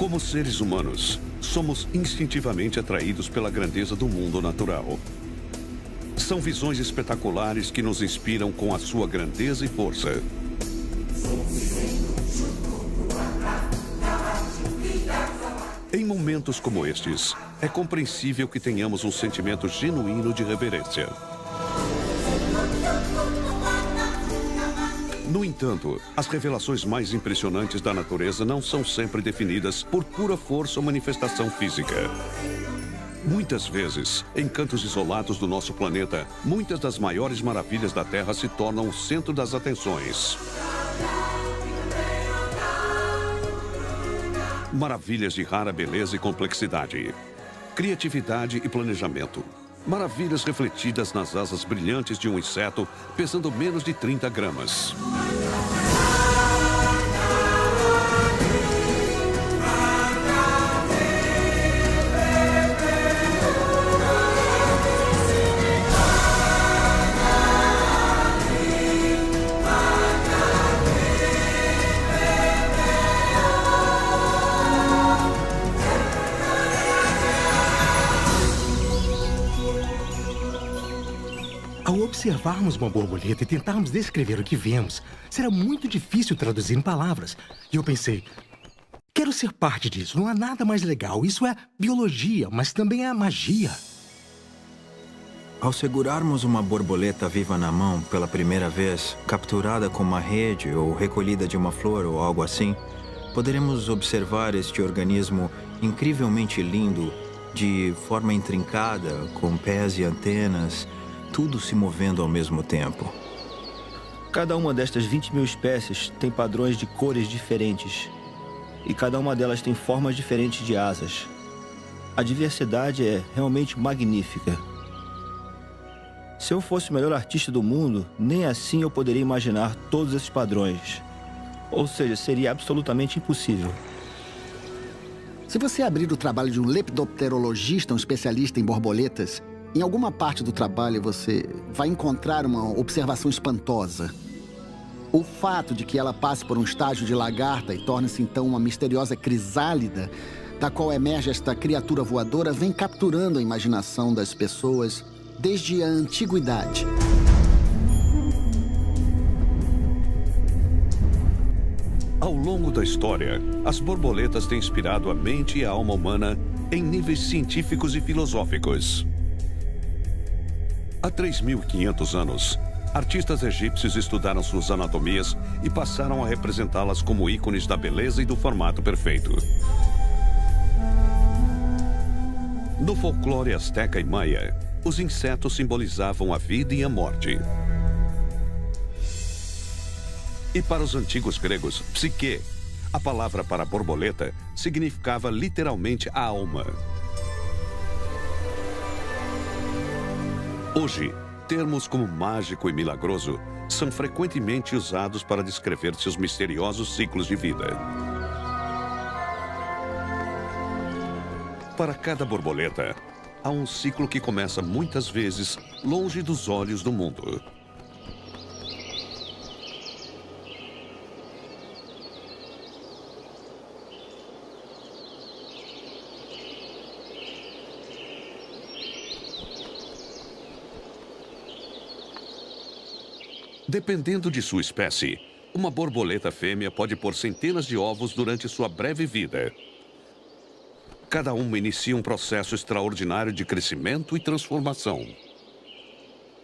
Como seres humanos, somos instintivamente atraídos pela grandeza do mundo natural. São visões espetaculares que nos inspiram com a sua grandeza e força. Em momentos como estes, é compreensível que tenhamos um sentimento genuíno de reverência. No entanto, as revelações mais impressionantes da natureza não são sempre definidas por pura força ou manifestação física. Muitas vezes, em cantos isolados do nosso planeta, muitas das maiores maravilhas da Terra se tornam o centro das atenções. Maravilhas de rara beleza e complexidade. Criatividade e planejamento. Maravilhas refletidas nas asas brilhantes de um inseto pesando menos de 30 gramas. Ao observarmos uma borboleta e tentarmos descrever o que vemos, será muito difícil traduzir em palavras. E eu pensei, quero ser parte disso, não há nada mais legal. Isso é biologia, mas também é magia. Ao segurarmos uma borboleta viva na mão pela primeira vez, capturada com uma rede ou recolhida de uma flor ou algo assim, poderemos observar este organismo incrivelmente lindo, de forma intrincada, com pés e antenas, tudo se movendo ao mesmo tempo. Cada uma destas 20 mil espécies tem padrões de cores diferentes. E cada uma delas tem formas diferentes de asas. A diversidade é realmente magnífica. Se eu fosse o melhor artista do mundo, nem assim eu poderia imaginar todos esses padrões. Ou seja, seria absolutamente impossível. Se você abrir o trabalho de um lepidopterologista, um especialista em borboletas, em alguma parte do trabalho você vai encontrar uma observação espantosa. O fato de que ela passe por um estágio de lagarta e torne-se então uma misteriosa crisálida, da qual emerge esta criatura voadora, vem capturando a imaginação das pessoas desde a antiguidade. Ao longo da história, as borboletas têm inspirado a mente e a alma humana em níveis científicos e filosóficos. Há 3.500 anos, artistas egípcios estudaram suas anatomias e passaram a representá-las como ícones da beleza e do formato perfeito. No folclore asteca e maia, os insetos simbolizavam a vida e a morte. E para os antigos gregos, psique, a palavra para borboleta, significava literalmente a alma. Hoje, termos como mágico e milagroso são frequentemente usados para descrever seus misteriosos ciclos de vida. Para cada borboleta, há um ciclo que começa muitas vezes longe dos olhos do mundo. Dependendo de sua espécie, uma borboleta fêmea pode pôr centenas de ovos durante sua breve vida. Cada uma inicia um processo extraordinário de crescimento e transformação.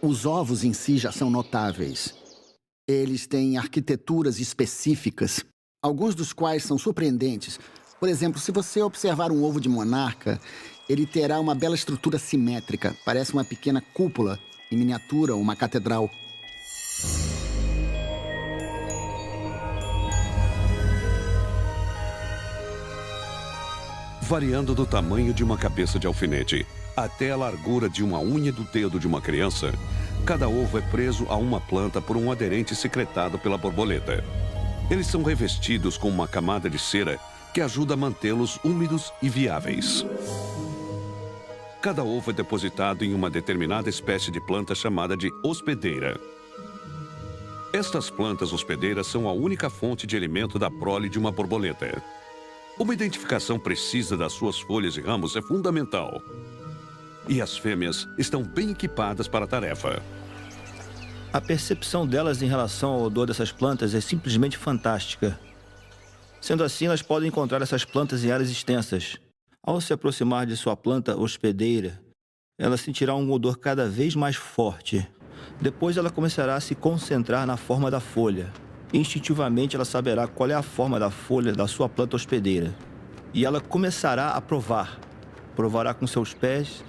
Os ovos em si já são notáveis. Eles têm arquiteturas específicas, alguns dos quais são surpreendentes. Por exemplo, se você observar um ovo de monarca, ele terá uma bela estrutura simétrica. Parece uma pequena cúpula, em miniatura, uma catedral. Variando do tamanho de uma cabeça de alfinete até a largura de uma unha do dedo de uma criança, cada ovo é preso a uma planta por um aderente secretado pela borboleta. Eles são revestidos com uma camada de cera que ajuda a mantê-los úmidos e viáveis. Cada ovo é depositado em uma determinada espécie de planta chamada de hospedeira. Estas plantas hospedeiras são a única fonte de alimento da prole de uma borboleta. Uma identificação precisa das suas folhas e ramos é fundamental. E as fêmeas estão bem equipadas para a tarefa. A percepção delas em relação ao odor dessas plantas é simplesmente fantástica. Sendo assim, elas podem encontrar essas plantas em áreas extensas. Ao se aproximar de sua planta hospedeira, ela sentirá um odor cada vez mais forte. Depois ela começará a se concentrar na forma da folha. Instintivamente ela saberá qual é a forma da folha da sua planta hospedeira. E ela começará a provar. Provará com seus pés,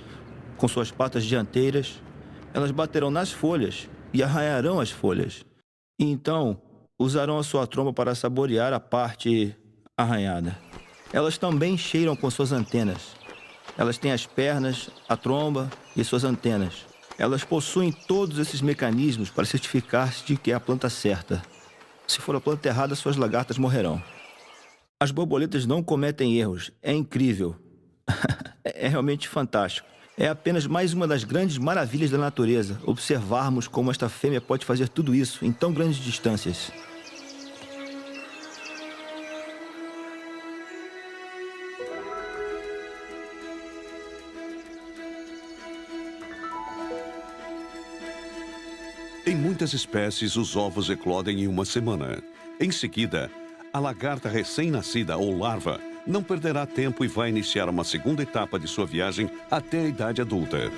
com suas patas dianteiras. Elas baterão nas folhas e arranharão as folhas. E então usarão a sua tromba para saborear a parte arranhada. Elas também cheiram com suas antenas. Elas têm as pernas, a tromba e suas antenas. Elas possuem todos esses mecanismos para certificar-se de que é a planta certa. Se for a planta errada, suas lagartas morrerão. As borboletas não cometem erros. É incrível. É realmente fantástico. É apenas mais uma das grandes maravilhas da natureza, observarmos como esta fêmea pode fazer tudo isso em tão grandes distâncias. Em muitas espécies, os ovos eclodem em uma semana. Em seguida, a lagarta recém-nascida ou larva não perderá tempo e vai iniciar uma segunda etapa de sua viagem até a idade adulta.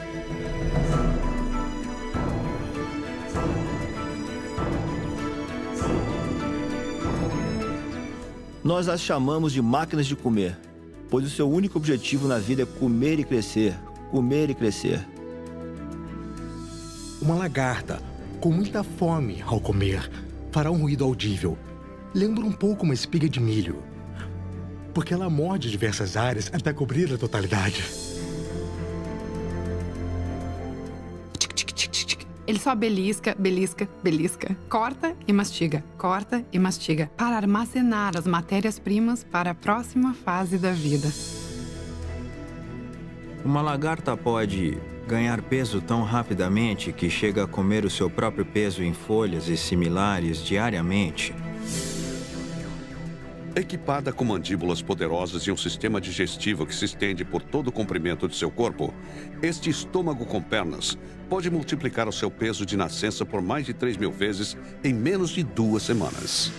Nós as chamamos de máquinas de comer, pois o seu único objetivo na vida é comer e crescer, comer e crescer. Uma lagarta, com muita fome ao comer, fará um ruído audível. Lembra um pouco uma espiga de milho, porque ela morde diversas áreas até cobrir a totalidade. Ele só belisca, belisca, belisca, corta e mastiga, para armazenar as matérias-primas para a próxima fase da vida. Uma lagarta pode ganhar peso tão rapidamente que chega a comer o seu próprio peso em folhas e similares diariamente. Equipada com mandíbulas poderosas e um sistema digestivo que se estende por todo o comprimento de seu corpo, este estômago com pernas pode multiplicar o seu peso de nascença por mais de 3.000 vezes em menos de 2 semanas.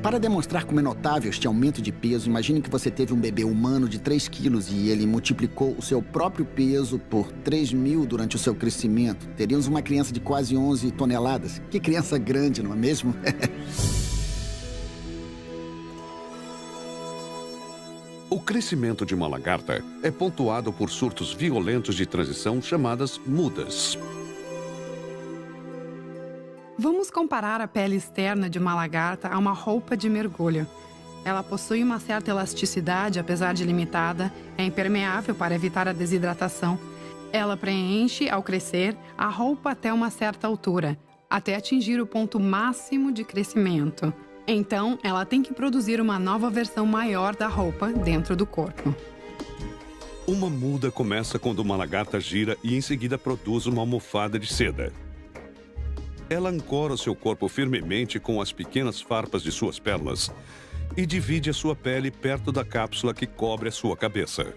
Para demonstrar como é notável este aumento de peso, imagine que você teve um bebê humano de 3 quilos e ele multiplicou o seu próprio peso por 3.000 durante o seu crescimento. Teríamos uma criança de quase 11 toneladas. Que criança grande, não é mesmo? O crescimento de uma lagarta é pontuado por surtos violentos de transição chamadas mudas. Vamos comparar a pele externa de uma lagarta a uma roupa de mergulho. Ela possui uma certa elasticidade, apesar de limitada, é impermeável para evitar a desidratação. Ela preenche, ao crescer, a roupa até uma certa altura, até atingir o ponto máximo de crescimento. Então, ela tem que produzir uma nova versão maior da roupa dentro do corpo. Uma muda começa quando uma lagarta gira e em seguida produz uma almofada de seda. Ela ancora o seu corpo firmemente com as pequenas farpas de suas pernas e divide a sua pele perto da cápsula que cobre a sua cabeça.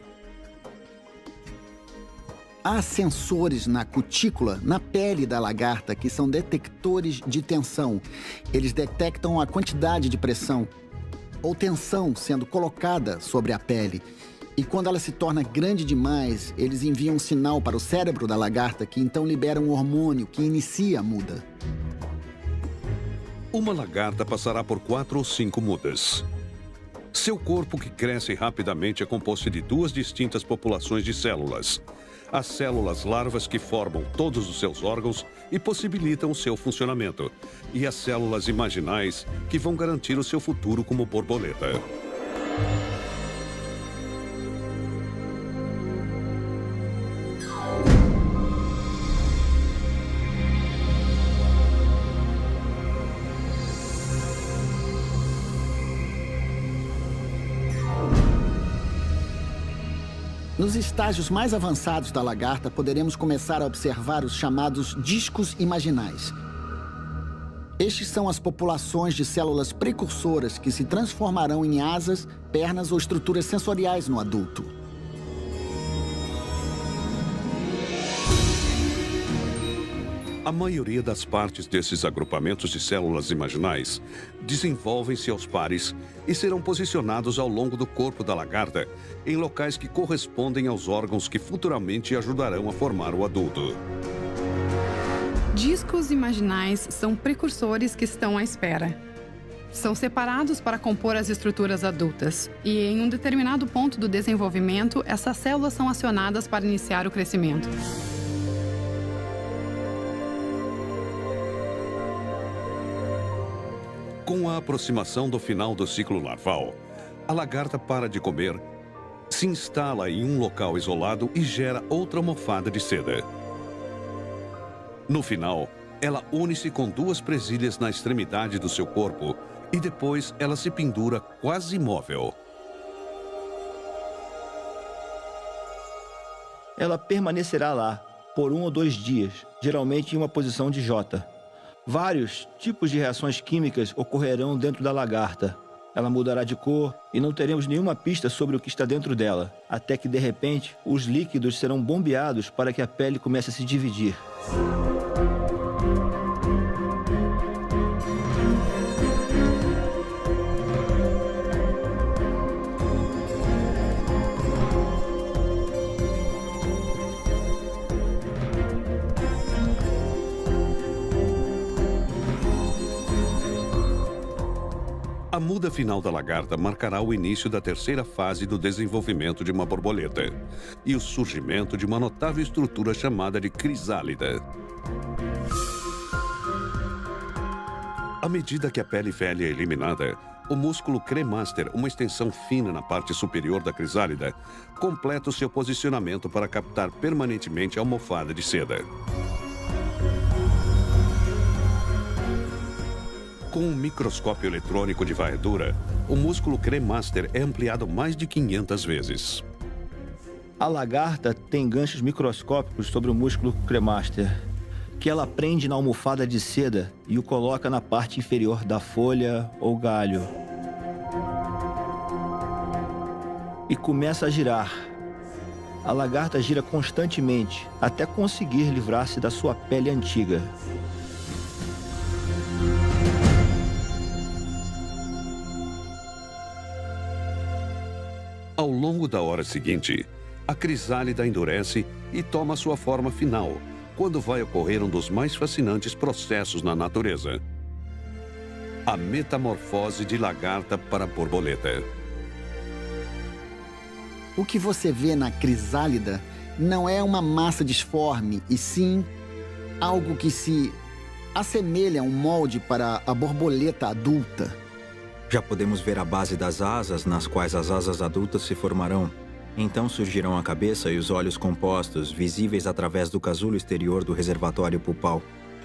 Há sensores na cutícula, na pele da lagarta, que são detectores de tensão. Eles detectam a quantidade de pressão ou tensão sendo colocada sobre a pele. E quando ela se torna grande demais, eles enviam um sinal para o cérebro da lagarta, que então libera um hormônio que inicia a muda. Uma lagarta passará por 4 ou 5 mudas. Seu corpo, que cresce rapidamente, é composto de 2 distintas populações de células. As células larvas, que formam todos os seus órgãos e possibilitam o seu funcionamento. E as células imaginais, que vão garantir o seu futuro como borboleta. Nos estágios mais avançados da lagarta, poderemos começar a observar os chamados discos imaginais. Estes são as populações de células precursoras que se transformarão em asas, pernas ou estruturas sensoriais no adulto. A maioria das partes desses agrupamentos de células imaginais desenvolvem-se aos pares e serão posicionados ao longo do corpo da lagarta em locais que correspondem aos órgãos que futuramente ajudarão a formar o adulto. Discos imaginais são precursores que estão à espera. São separados para compor as estruturas adultas e, em um determinado ponto do desenvolvimento, essas células são acionadas para iniciar o crescimento. Com a aproximação do final do ciclo larval, a lagarta para de comer, se instala em um local isolado e gera outra almofada de seda. No final, ela une-se com duas presilhas na extremidade do seu corpo e depois ela se pendura quase imóvel. Ela permanecerá lá por 1 ou 2 dias, geralmente em uma posição de J. Vários tipos de reações químicas ocorrerão dentro da lagarta. Ela mudará de cor e não teremos nenhuma pista sobre o que está dentro dela, até que, de repente, os líquidos serão bombeados para que a pele comece a se dividir. A muda final da lagarta marcará o início da terceira fase do desenvolvimento de uma borboleta e o surgimento de uma notável estrutura chamada de crisálida. À medida que a pele velha é eliminada, o músculo cremaster, uma extensão fina na parte superior da crisálida, completa o seu posicionamento para captar permanentemente a almofada de seda. Com um microscópio eletrônico de varredura, o músculo cremaster é ampliado mais de 500 vezes. A lagarta tem ganchos microscópicos sobre o músculo cremaster, que ela prende na almofada de seda e o coloca na parte inferior da folha ou galho. E começa a girar. A lagarta gira constantemente até conseguir livrar-se da sua pele antiga. Ao longo da hora seguinte, a crisálida endurece e toma sua forma final, quando vai ocorrer um dos mais fascinantes processos na natureza: a metamorfose de lagarta para borboleta. O que você vê na crisálida não é uma massa disforme, e sim algo que se assemelha a um molde para a borboleta adulta. Já podemos ver a base das asas, nas quais as asas adultas se formarão. Então surgirão a cabeça e os olhos compostos, visíveis através do casulo exterior do reservatório pulpal.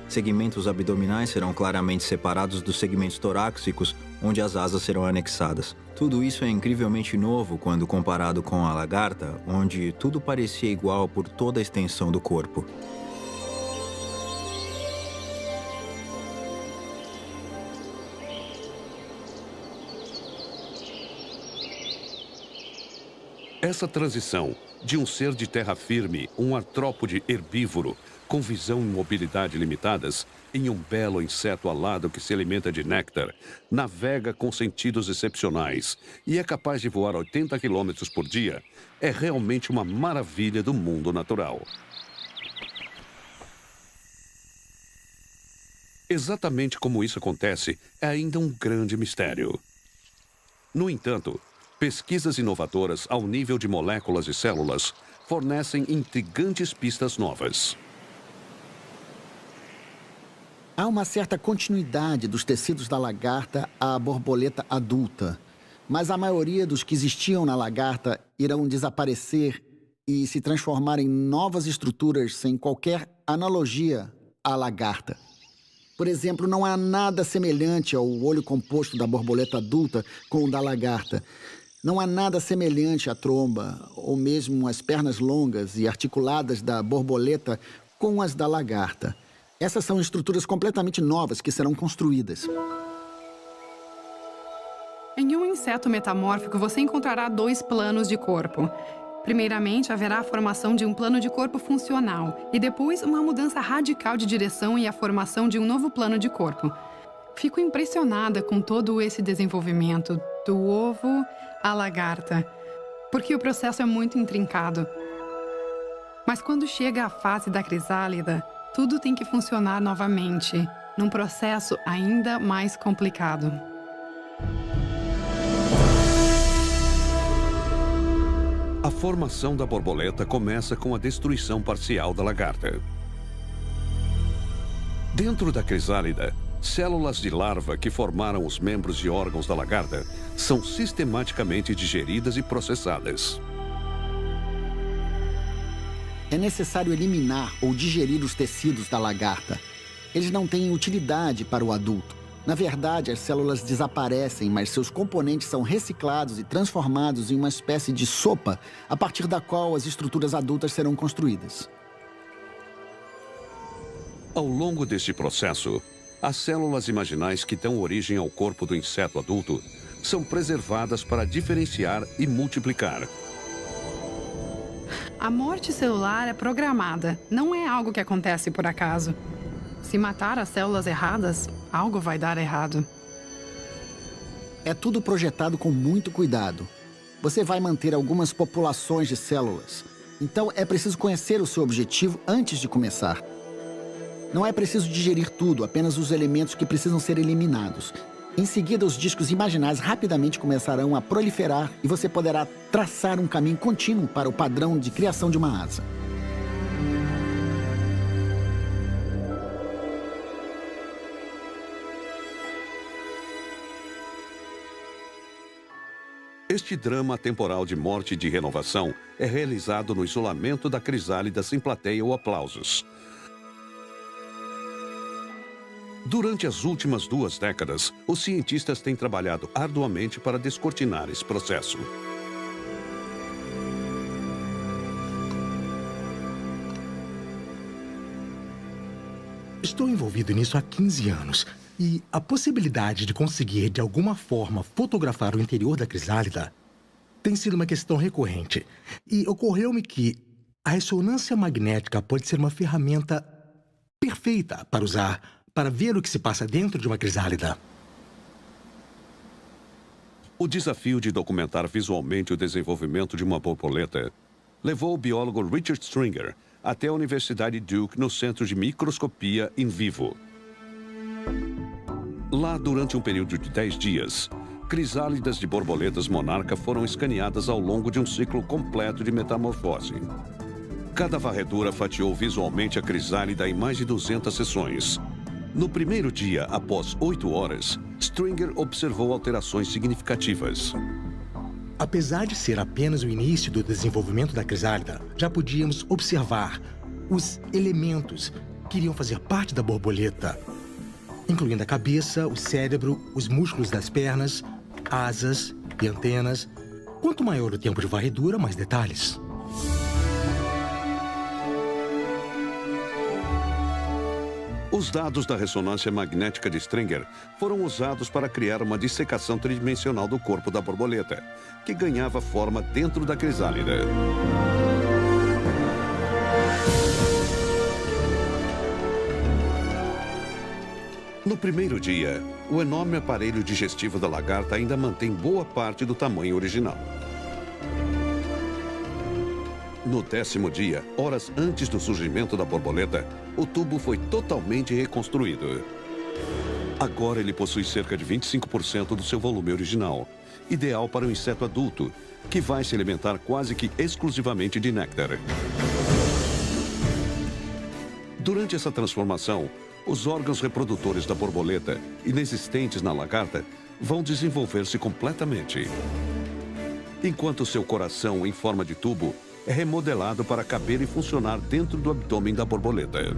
Segmentos abdominais serão claramente separados dos segmentos torácicos, onde as asas serão anexadas. Tudo isso é incrivelmente novo quando comparado com a lagarta, onde tudo parecia igual por toda a extensão do corpo. Essa transição de um ser de terra firme, um artrópode herbívoro, com visão e mobilidade limitadas, em um belo inseto alado que se alimenta de néctar, navega com sentidos excepcionais e é capaz de voar 80 km por dia, é realmente uma maravilha do mundo natural. Exatamente como isso acontece é ainda um grande mistério. No entanto, pesquisas inovadoras ao nível de moléculas e células fornecem intrigantes pistas novas. Há uma certa continuidade dos tecidos da lagarta à borboleta adulta, mas a maioria dos que existiam na lagarta irão desaparecer e se transformar em novas estruturas sem qualquer analogia à lagarta. Por exemplo, não há nada semelhante ao olho composto da borboleta adulta com o da lagarta. Não há nada semelhante à tromba, ou mesmo as pernas longas e articuladas da borboleta com as da lagarta. Essas são estruturas completamente novas que serão construídas. Em um inseto metamórfico, você encontrará 2 planos de corpo. Primeiramente, haverá a formação de um plano de corpo funcional e depois uma mudança radical de direção e a formação de um novo plano de corpo. Fico impressionada com todo esse desenvolvimento, do ovo à lagarta, porque o processo é muito intrincado. Mas quando chega a fase da crisálida, tudo tem que funcionar novamente, num processo ainda mais complicado. A formação da borboleta começa com a destruição parcial da lagarta. Dentro da crisálida, células de larva que formaram os membros e órgãos da lagarta são sistematicamente digeridas e processadas. É necessário eliminar ou digerir os tecidos da lagarta. Eles não têm utilidade para o adulto. Na verdade, as células desaparecem, mas seus componentes são reciclados e transformados em uma espécie de sopa, a partir da qual as estruturas adultas serão construídas. Ao longo deste processo, as células imaginais que dão origem ao corpo do inseto adulto são preservadas para diferenciar e multiplicar. A morte celular é programada, não é algo que acontece por acaso. Se matar as células erradas, algo vai dar errado. É tudo projetado com muito cuidado. Você vai manter algumas populações de células. Então é preciso conhecer o seu objetivo antes de começar. Não é preciso digerir tudo, apenas os elementos que precisam ser eliminados. Em seguida, os discos imaginais rapidamente começarão a proliferar e você poderá traçar um caminho contínuo para o padrão de criação de uma asa. Este drama temporal de morte e de renovação é realizado no isolamento da crisálida sem plateia ou aplausos. Durante as últimas 2 décadas, os cientistas têm trabalhado arduamente para descortinar esse processo. Estou envolvido nisso há 15 anos. E a possibilidade de conseguir, de alguma forma, fotografar o interior da crisálida tem sido uma questão recorrente. E ocorreu-me que a ressonância magnética pode ser uma ferramenta perfeita para usar, para ver o que se passa dentro de uma crisálida. O desafio de documentar visualmente o desenvolvimento de uma borboleta levou o biólogo Richard Stringer até a Universidade Duke no Centro de Microscopia in Vivo. Lá, durante um período de 10 dias, crisálidas de borboletas monarca foram escaneadas ao longo de um ciclo completo de metamorfose. Cada varredura fatiou visualmente a crisálida em mais de 200 sessões. No primeiro dia, após 8 horas, Stringer observou alterações significativas. Apesar de ser apenas o início do desenvolvimento da crisálida, já podíamos observar os elementos que iriam fazer parte da borboleta, incluindo a cabeça, o cérebro, os músculos das pernas, asas e antenas. Quanto maior o tempo de varredura, mais detalhes. Os dados da ressonância magnética de Stringer foram usados para criar uma dissecação tridimensional do corpo da borboleta, que ganhava forma dentro da crisálida. No primeiro dia, o enorme aparelho digestivo da lagarta ainda mantém boa parte do tamanho original. No 10º dia, horas antes do surgimento da borboleta, o tubo foi totalmente reconstruído. Agora ele possui cerca de 25% do seu volume original, ideal para um inseto adulto, que vai se alimentar quase que exclusivamente de néctar. Durante essa transformação, os órgãos reprodutores da borboleta, inexistentes na lagarta, vão desenvolver-se completamente. Enquanto seu coração, em forma de tubo, é remodelado para caber e funcionar dentro do abdômen da borboleta.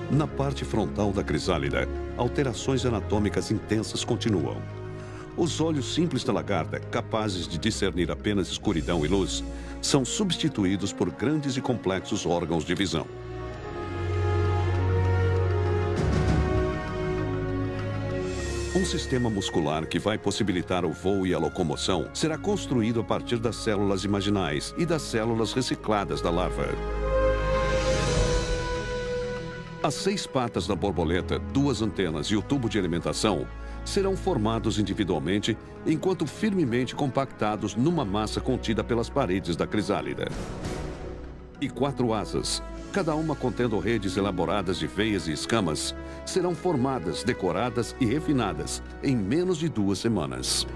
Na parte frontal da crisálida, alterações anatômicas intensas continuam. Os olhos simples da lagarta, capazes de discernir apenas escuridão e luz, são substituídos por grandes e complexos órgãos de visão. Um sistema muscular que vai possibilitar o voo e a locomoção será construído a partir das células imaginais e das células recicladas da larva. As 6 patas da borboleta, 2 antenas e o tubo de alimentação serão formados individualmente, enquanto firmemente compactados numa massa contida pelas paredes da crisálida. E 4 asas, cada uma contendo redes elaboradas de veias e escamas, serão formadas, decoradas e refinadas em menos de 2 semanas.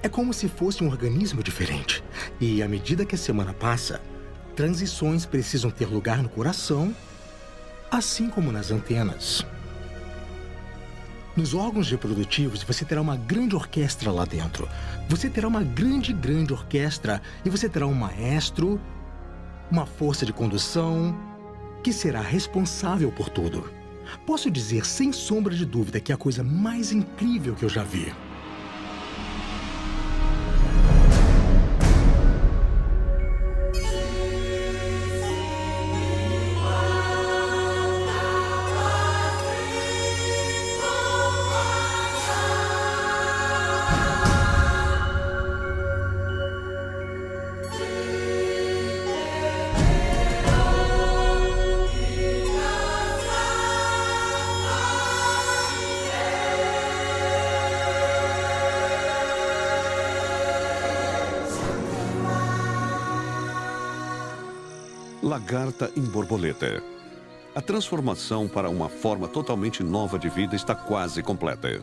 É como se fosse um organismo diferente. E à medida que a semana passa, transições precisam ter lugar no coração, assim como nas antenas. Nos órgãos reprodutivos, você terá uma grande orquestra lá dentro. Você terá uma grande orquestra e você terá um maestro, uma força de condução, que será responsável por tudo. Posso dizer, sem sombra de dúvida, que é a coisa mais incrível que eu já vi. Lagarta em borboleta. A transformação para uma forma totalmente nova de vida está quase completa.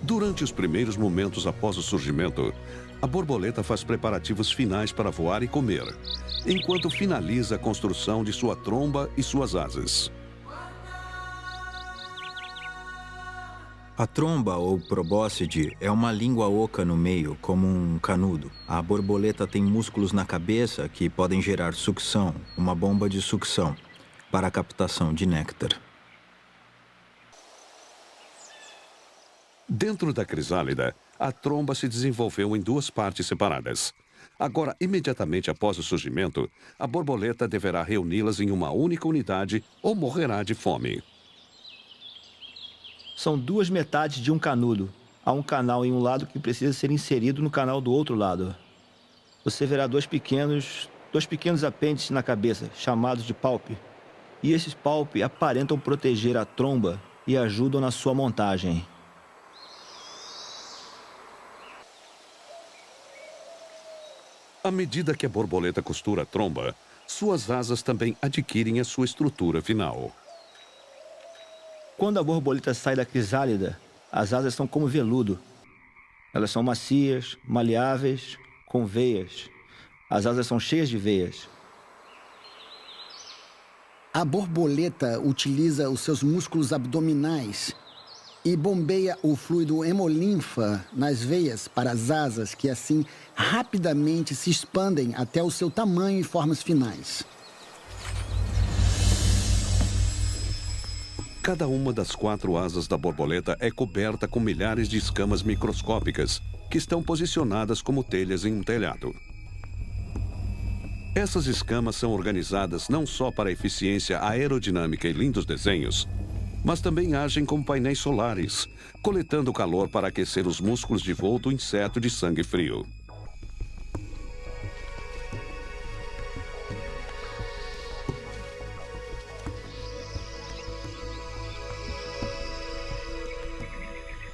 Durante os primeiros momentos após o surgimento, a borboleta faz preparativos finais para voar e comer, enquanto finaliza a construção de sua tromba e suas asas. A tromba, ou probóscide, é uma língua oca no meio, como um canudo. A borboleta tem músculos na cabeça que podem gerar sucção, uma bomba de sucção, para a captação de néctar. Dentro da crisálida, a tromba se desenvolveu em 2 partes separadas. Agora, imediatamente após o surgimento, a borboleta deverá reuni-las em uma única unidade ou morrerá de fome. São 2 metades de um canudo. Há um canal em um lado que precisa ser inserido no canal do outro lado. Você verá 2 pequenos apêndices na cabeça, chamados de palpi. E esses palpi aparentam proteger a tromba e ajudam na sua montagem. À medida que a borboleta costura a tromba, suas asas também adquirem a sua estrutura final. Quando a borboleta sai da crisálida, as asas são como veludo. Elas são macias, maleáveis, com veias. As asas são cheias de veias. A borboleta utiliza os seus músculos abdominais e bombeia o fluido hemolinfa nas veias para as asas, que assim rapidamente se expandem até o seu tamanho e formas finais. Cada uma das 4 asas da borboleta é coberta com milhares de escamas microscópicas, que estão posicionadas como telhas em um telhado. Essas escamas são organizadas não só para a eficiência aerodinâmica e lindos desenhos, mas também agem como painéis solares, coletando calor para aquecer os músculos de voo do inseto de sangue frio.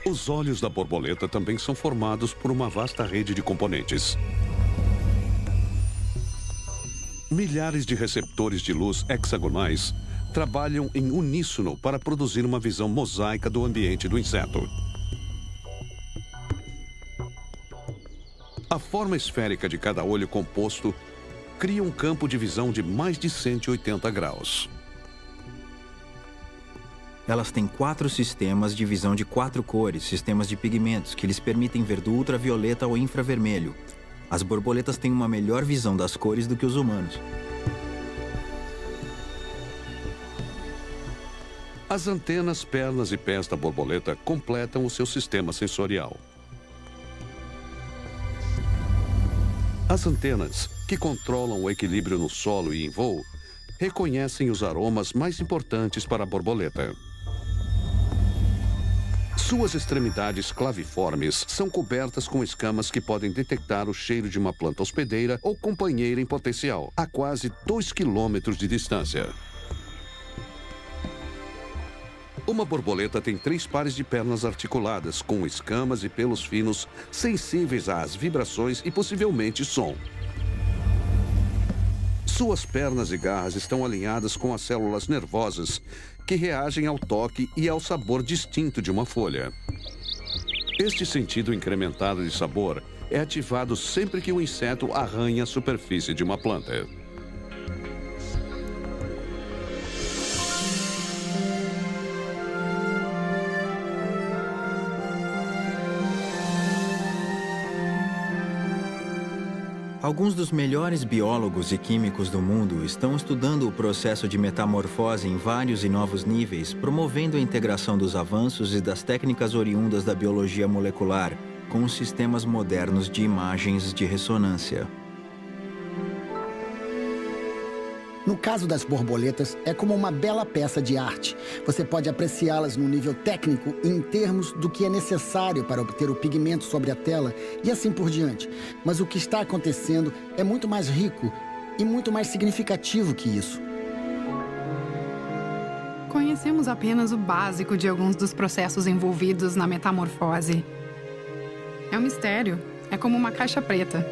Os olhos da borboleta também são formados por uma vasta rede de componentes. Milhares de receptores de luz hexagonais trabalham em uníssono para produzir uma visão mosaica do ambiente do inseto. A forma esférica de cada olho composto cria um campo de visão de mais de 180 graus. Elas têm 4 sistemas de visão de 4 cores, sistemas de pigmentos, que lhes permitem ver do ultravioleta ao infravermelho. As borboletas têm uma melhor visão das cores do que os humanos. As antenas, pernas e pés da borboleta completam o seu sistema sensorial. As antenas, que controlam o equilíbrio no solo e em voo, reconhecem os aromas mais importantes para a borboleta. Suas extremidades claviformes são cobertas com escamas que podem detectar o cheiro de uma planta hospedeira ou companheira em potencial, a quase 2 quilômetros de distância. Uma borboleta tem 3 pares de pernas articuladas, com escamas e pelos finos, sensíveis às vibrações e possivelmente som. Suas pernas e garras estão alinhadas com as células nervosas, que reagem ao toque e ao sabor distinto de uma folha. Este sentido incrementado de sabor é ativado sempre que o inseto arranha a superfície de uma planta. Alguns dos melhores biólogos e químicos do mundo estão estudando o processo de metamorfose em vários e novos níveis, promovendo a integração dos avanços e das técnicas oriundas da biologia molecular com os sistemas modernos de imagens de ressonância. No caso das borboletas, é como uma bela peça de arte. Você pode apreciá-las no nível técnico em termos do que é necessário para obter o pigmento sobre a tela e assim por diante. Mas o que está acontecendo é muito mais rico e muito mais significativo que isso. Conhecemos apenas o básico de alguns dos processos envolvidos na metamorfose. É um mistério. É como uma caixa preta.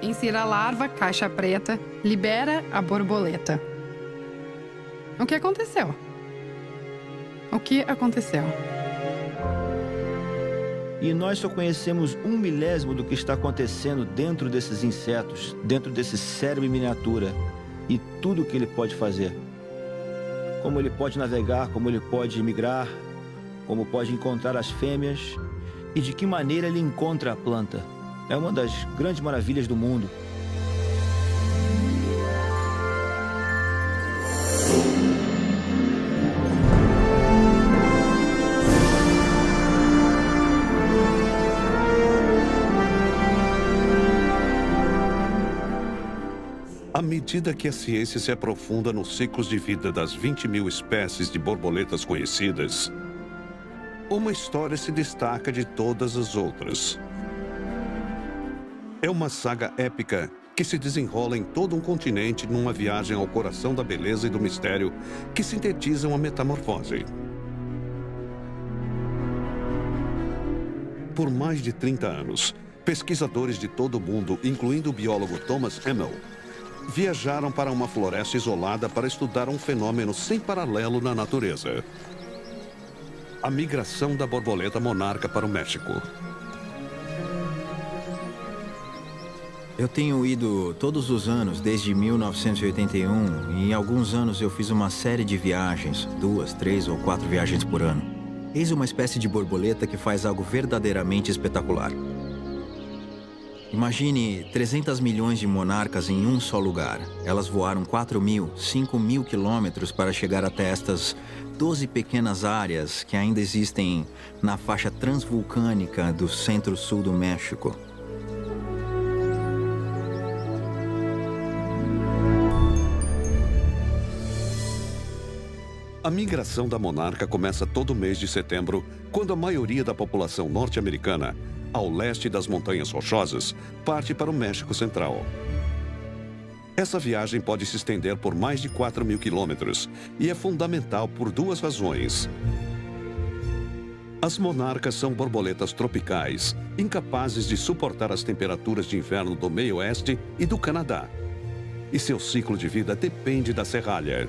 Insira a larva, caixa preta, libera a borboleta. O que aconteceu? O que aconteceu? E nós só conhecemos 1/1000 do que está acontecendo dentro desses insetos, dentro desse cérebro em miniatura e tudo o que ele pode fazer. Como ele pode navegar, como ele pode migrar, como pode encontrar as fêmeas e de que maneira ele encontra a planta. É uma das grandes maravilhas do mundo. À medida que a ciência se aprofunda nos ciclos de vida das 20.000 espécies de borboletas conhecidas, uma história se destaca de todas as outras. É uma saga épica que se desenrola em todo um continente numa viagem ao coração da beleza e do mistério que sintetizam a metamorfose. Por mais de 30 anos, pesquisadores de todo o mundo, incluindo o biólogo Thomas Emmel, viajaram para uma floresta isolada para estudar um fenômeno sem paralelo na natureza: a migração da borboleta monarca para o México. Eu tenho ido todos os anos desde 1981 e em alguns anos eu fiz uma série de viagens, 2, 3 ou 4 viagens por ano. Eis uma espécie de borboleta que faz algo verdadeiramente espetacular. Imagine 300 milhões de monarcas em um só lugar. Elas voaram 4.000, 5.000 quilômetros para chegar até estas 12 pequenas áreas que ainda existem na faixa transvulcânica do centro-sul do México. A migração da monarca começa todo mês de setembro, quando a maioria da população norte-americana, ao leste das Montanhas Rochosas, parte para o México Central. Essa viagem pode se estender por mais de 4.000 quilômetros e é fundamental por 2 razões. As monarcas são borboletas tropicais, incapazes de suportar as temperaturas de inverno do meio-oeste e do Canadá. E seu ciclo de vida depende da serralha.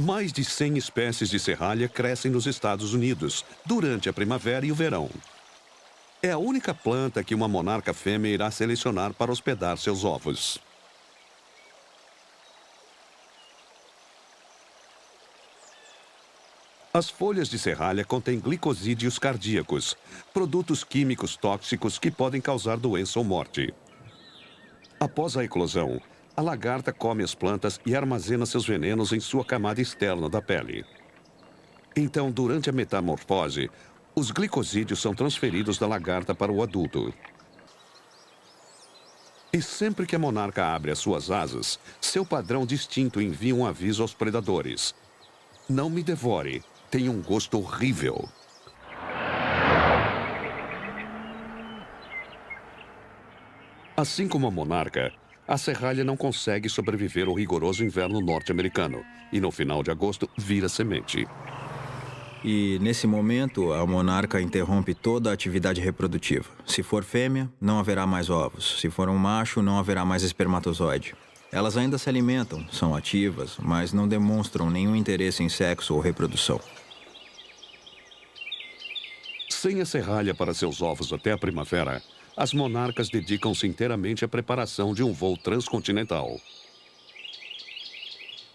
Mais de 100 espécies de serralha crescem nos Estados Unidos durante a primavera e o verão. É a única planta que uma monarca fêmea irá selecionar para hospedar seus ovos. As folhas de serralha contêm glicosídeos cardíacos, produtos químicos tóxicos que podem causar doença ou morte. Após a eclosão, a lagarta come as plantas e armazena seus venenos em sua camada externa da pele. Então, durante a metamorfose, os glicosídeos são transferidos da lagarta para o adulto. E sempre que a monarca abre as suas asas, seu padrão distinto envia um aviso aos predadores. Não me devore, tem um gosto horrível. Assim como a monarca, a serralha não consegue sobreviver ao rigoroso inverno norte-americano e no final de agosto vira semente. E, nesse momento, a monarca interrompe toda a atividade reprodutiva. Se for fêmea, não haverá mais ovos. Se for um macho, não haverá mais espermatozoide. Elas ainda se alimentam, são ativas, mas não demonstram nenhum interesse em sexo ou reprodução. Sem a serralha para seus ovos até a primavera, as monarcas dedicam-se inteiramente à preparação de um voo transcontinental.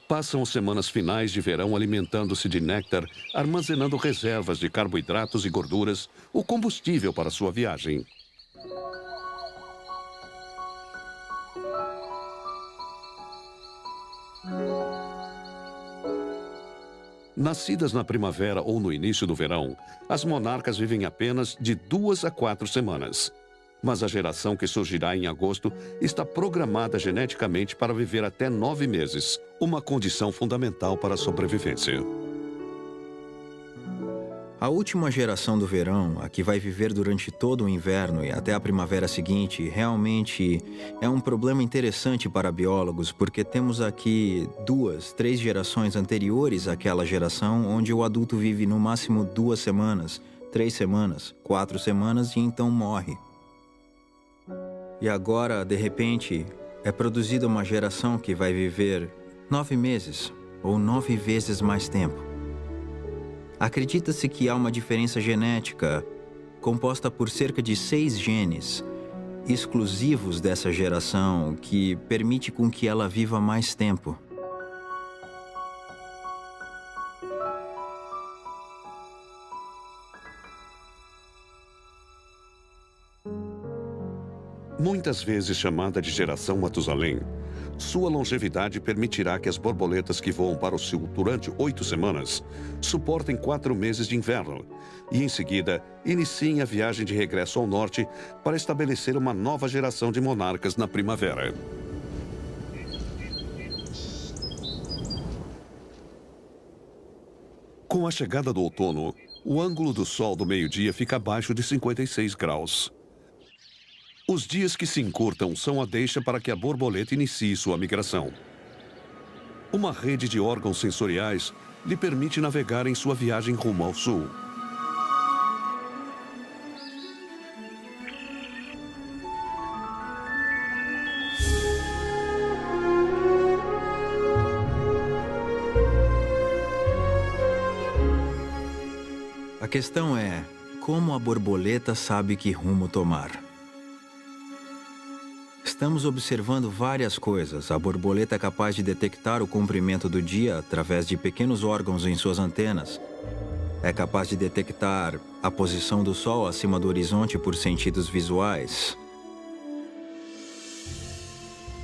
Passam as semanas finais de verão alimentando-se de néctar, armazenando reservas de carboidratos e gorduras, o combustível para sua viagem. Nascidas na primavera ou no início do verão, as monarcas vivem apenas de 2 a 4 semanas. Mas a geração que surgirá em agosto está programada geneticamente para viver até 9 meses, uma condição fundamental para a sobrevivência. A última geração do verão, a que vai viver durante todo o inverno e até a primavera seguinte, realmente é um problema interessante para biólogos, porque temos aqui 2, 3 gerações anteriores àquela geração, onde o adulto vive no máximo 2 semanas, 3 semanas, 4 semanas e então morre. E agora, de repente, é produzida uma geração que vai viver 9 meses ou 9 vezes mais tempo. Acredita-se que há uma diferença genética composta por cerca de 6 genes exclusivos dessa geração que permite com que ela viva mais tempo. Muitas vezes chamada de geração Matusalém, sua longevidade permitirá que as borboletas que voam para o sul durante 8 semanas suportem 4 meses de inverno e, em seguida, iniciem a viagem de regresso ao norte para estabelecer uma nova geração de monarcas na primavera. Com a chegada do outono, o ângulo do sol do meio-dia fica abaixo de 56 graus. Os dias que se encurtam são a deixa para que a borboleta inicie sua migração. Uma rede de órgãos sensoriais lhe permite navegar em sua viagem rumo ao sul. A questão é, como a borboleta sabe que rumo tomar? Estamos observando várias coisas. A borboleta é capaz de detectar o comprimento do dia através de pequenos órgãos em suas antenas. É capaz de detectar a posição do sol acima do horizonte por sentidos visuais.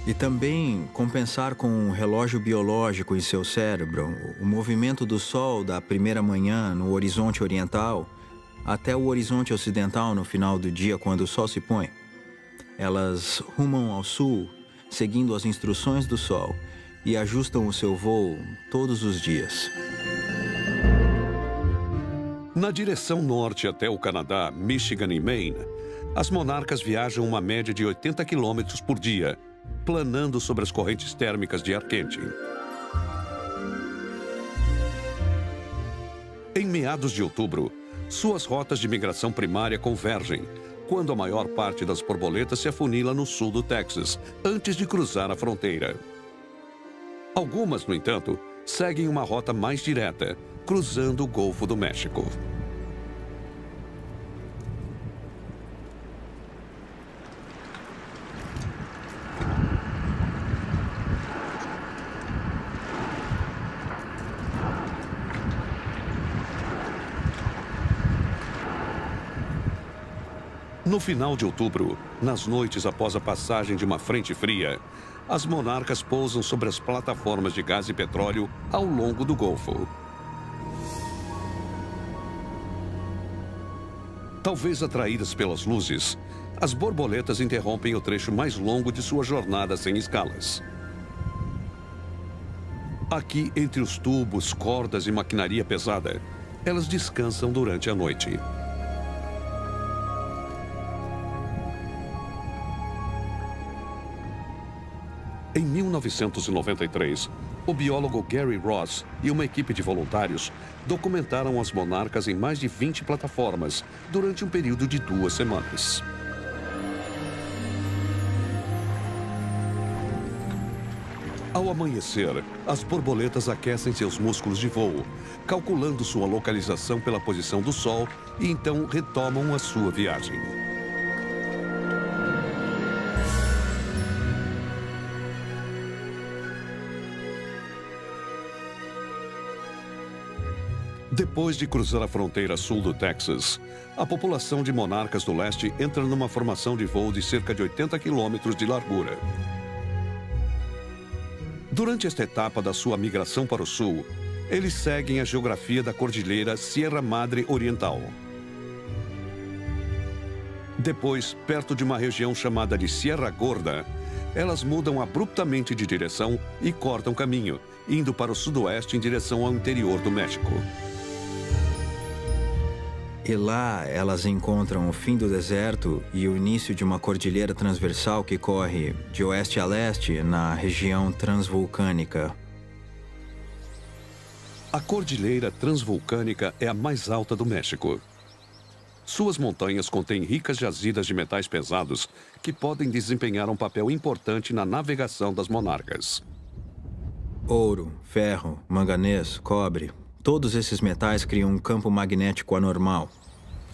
E também compensar com um relógio biológico em seu cérebro o movimento do sol da primeira manhã no horizonte oriental até o horizonte ocidental no final do dia quando o sol se põe. Elas rumam ao sul, seguindo as instruções do sol, e ajustam o seu voo todos os dias. Na direção norte até o Canadá, Michigan e Maine, as monarcas viajam uma média de 80 km por dia, planando sobre as correntes térmicas de ar quente. Em meados de outubro, suas rotas de migração primária convergem, quando a maior parte das borboletas se afunila no sul do Texas, antes de cruzar a fronteira. Algumas, no entanto, seguem uma rota mais direta, cruzando o Golfo do México. No final de outubro, nas noites após a passagem de uma frente fria, as monarcas pousam sobre as plataformas de gás e petróleo ao longo do Golfo. Talvez atraídas pelas luzes, as borboletas interrompem o trecho mais longo de sua jornada sem escalas. Aqui, entre os tubos, cordas e maquinaria pesada, elas descansam durante a noite. Em 1993, o biólogo Gary Ross e uma equipe de voluntários documentaram as monarcas em mais de 20 plataformas durante um período de 2 semanas. Ao amanhecer, as borboletas aquecem seus músculos de voo, calculando sua localização pela posição do Sol e então retomam a sua viagem. Depois de cruzar a fronteira sul do Texas, a população de monarcas do leste entra numa formação de voo de cerca de 80 quilômetros de largura. Durante esta etapa da sua migração para o sul, eles seguem a geografia da cordilheira Sierra Madre Oriental. Depois, perto de uma região chamada de Sierra Gorda, elas mudam abruptamente de direção e cortam caminho, indo para o sudoeste em direção ao interior do México. E lá elas encontram o fim do deserto e o início de uma cordilheira transversal que corre de oeste a leste na região transvulcânica. A cordilheira transvulcânica é a mais alta do México. Suas montanhas contêm ricas jazidas de metais pesados que podem desempenhar um papel importante na navegação das monarcas. Ouro, ferro, manganês, cobre, todos esses metais criam um campo magnético anormal.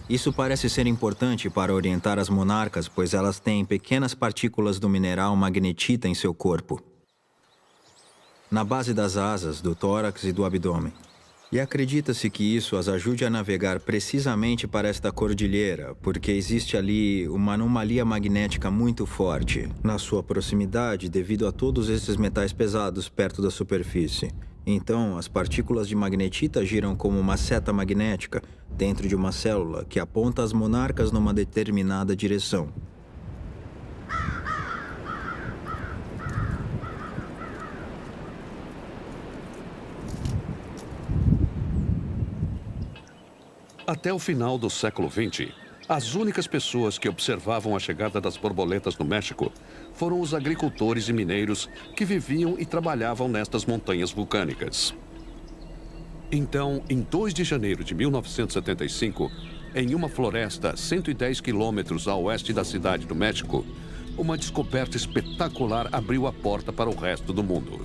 Isso parece ser importante para orientar as monarcas, pois elas têm pequenas partículas do mineral magnetita em seu corpo, na base das asas, do tórax e do abdômen. E acredita-se que isso as ajude a navegar precisamente para esta cordilheira, porque existe ali uma anomalia magnética muito forte na sua proximidade devido a todos esses metais pesados perto da superfície. Então, as partículas de magnetita giram como uma seta magnética dentro de uma célula que aponta as monarcas numa determinada direção. Até o final do século XX, as únicas pessoas que observavam a chegada das borboletas no México foram os agricultores e mineiros que viviam e trabalhavam nestas montanhas vulcânicas. Então, em 2 de janeiro de 1975, em uma floresta a 110 quilômetros a oeste da cidade do México, uma descoberta espetacular abriu a porta para o resto do mundo.